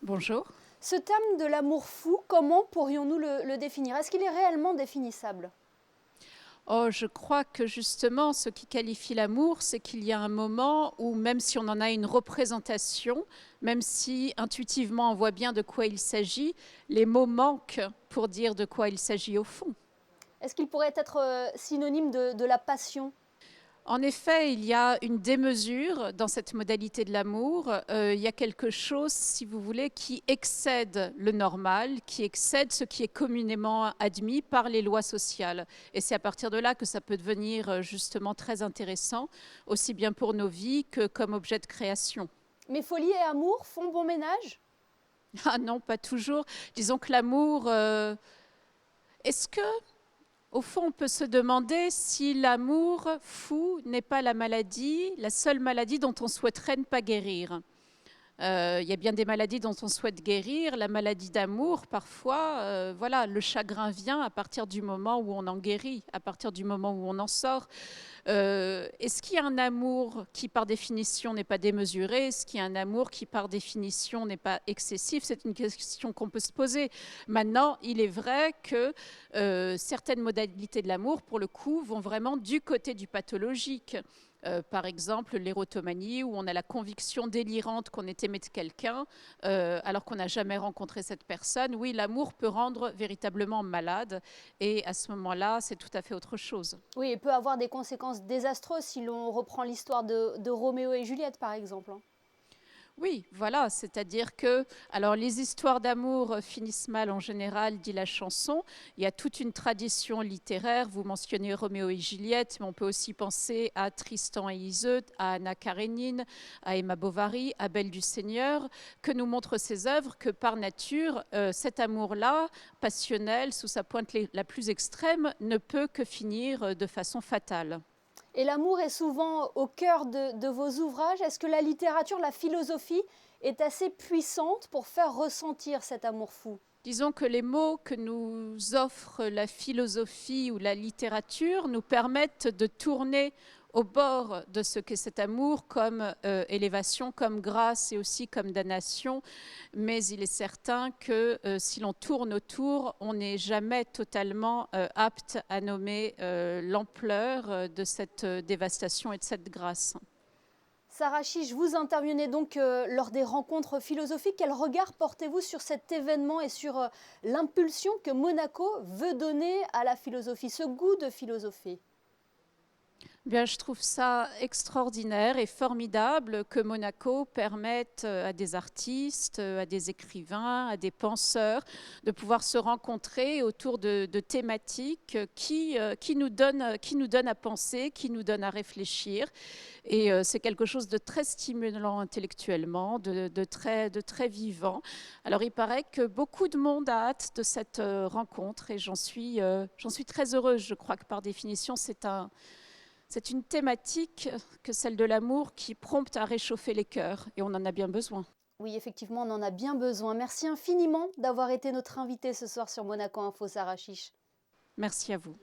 Bonjour. Ce thème de l'amour fou, comment pourrions-nous le définir? Est-ce qu'il est réellement définissable? Oh, je crois que justement, ce qui qualifie l'amour, c'est qu'il y a un moment où, même si on en a une représentation, même si intuitivement on voit bien de quoi il s'agit, les mots manquent pour dire de quoi il s'agit au fond. Est-ce qu'il pourrait être synonyme de la passion? En effet, il y a une démesure dans cette modalité de l'amour. Il y a quelque chose, si vous voulez, qui excède le normal, qui excède ce qui est communément admis par les lois sociales. Et c'est à partir de là que ça peut devenir justement très intéressant, aussi bien pour nos vies que comme objet de création. Mais folie et amour font bon ménage? Ah non, pas toujours. Disons que l'amour... est-ce que Au fond, on peut se demander si l'amour fou n'est pas la maladie, la seule maladie dont on souhaiterait ne pas guérir. Il y a bien des maladies dont on souhaite guérir. La maladie d'amour, parfois, voilà, le chagrin vient à partir du moment où on en guérit, à partir du moment où on en sort. Est-ce qu'il y a un amour qui, par définition, n'est pas démesuré? Est-ce qu'il y a un amour qui, par définition, n'est pas excessif? C'est une question qu'on peut se poser. Maintenant, il est vrai que certaines modalités de l'amour, pour le coup, vont vraiment du côté du pathologique. Par exemple, l'érotomanie, où on a la conviction délirante qu'on est aimé de quelqu'un, alors qu'on n'a jamais rencontré cette personne. Oui, l'amour peut rendre véritablement malade, et à ce moment-là, c'est tout à fait autre chose. Oui, il peut avoir des conséquences désastreuses si l'on reprend l'histoire de Roméo et Juliette, par exemple, hein. Oui, voilà, c'est-à-dire que, alors les histoires d'amour finissent mal en général, dit la chanson. Il y a toute une tradition littéraire. Vous mentionnez Roméo et Juliette, mais on peut aussi penser à Tristan et Iseult, à Anna Karénine, à Emma Bovary, à Belle du Seigneur, que nous montrent ces œuvres que par nature, cet amour-là, passionnel, sous sa pointe la plus extrême, ne peut que finir de façon fatale. Et l'amour est souvent au cœur de vos ouvrages. Est-ce que la littérature, la philosophie est assez puissante pour faire ressentir cet amour fou? Disons que les mots que nous offre la philosophie ou la littérature nous permettent de tourner au bord de ce qu'est cet amour comme élévation, comme grâce et aussi comme damnation. Mais il est certain que si l'on tourne autour, on n'est jamais totalement apte à nommer l'ampleur de cette dévastation et de cette grâce. Sarah Chiche, vous intervenez donc lors des rencontres philosophiques. Quel regard portez-vous sur cet événement et sur l'impulsion que Monaco veut donner à la philosophie, ce goût de philosopher? Bien, je trouve ça extraordinaire et formidable que Monaco permette à des artistes, à des écrivains, à des penseurs de pouvoir se rencontrer autour de thématiques qui nous donnent à penser, qui nous donnent à réfléchir. Et c'est quelque chose de très stimulant intellectuellement, de très vivant. Alors il paraît que beaucoup de monde a hâte de cette rencontre et j'en suis très heureuse. Je crois que par définition, c'est une thématique que celle de l'amour qui prompte à réchauffer les cœurs et on en a bien besoin. Oui, effectivement, on en a bien besoin. Merci infiniment d'avoir été notre invité ce soir sur Monaco Info, Sarah Chiche. Merci à vous.